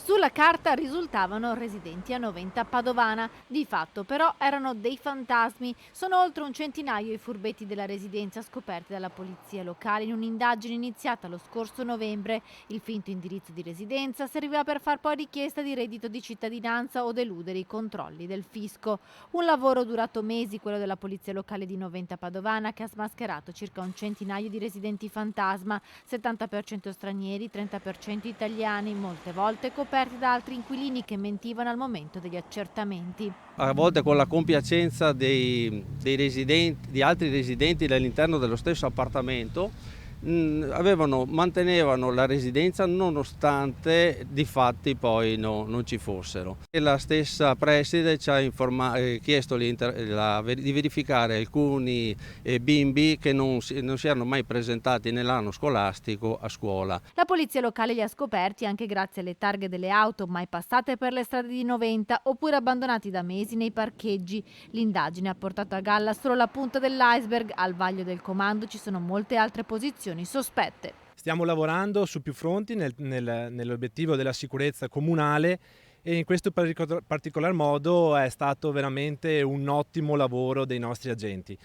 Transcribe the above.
Sulla carta risultavano residenti a Noventa Padovana, di fatto però erano dei fantasmi. Sono oltre un centinaio i furbetti della residenza scoperti dalla polizia locale in un'indagine iniziata lo scorso novembre. Il finto indirizzo di residenza serviva per far poi richiesta di reddito di cittadinanza o deludere i controlli del fisco. Un lavoro durato mesi, quello della polizia locale di Noventa Padovana, che ha smascherato circa un centinaio di residenti fantasma, 70% stranieri, 30% italiani, molte volte coperti da altri inquilini che mentivano al momento degli accertamenti. A volte con la compiacenza dei residenti, di altri residenti all'interno dello stesso appartamento, mantenevano la residenza nonostante di fatti poi non ci fossero. E la stessa preside ci ha chiesto di verificare alcuni bimbi che non si erano mai presentati nell'anno scolastico a scuola. La polizia locale li ha scoperti anche grazie alle targhe delle auto mai passate per le strade di Noventa oppure abbandonati da mesi nei parcheggi. L'indagine ha portato a galla solo la punta dell'iceberg. Al vaglio del comando ci sono molte altre posizioni sospette. Stiamo lavorando su più fronti nell'obiettivo della sicurezza comunale e in questo particolar modo è stato veramente un ottimo lavoro dei nostri agenti.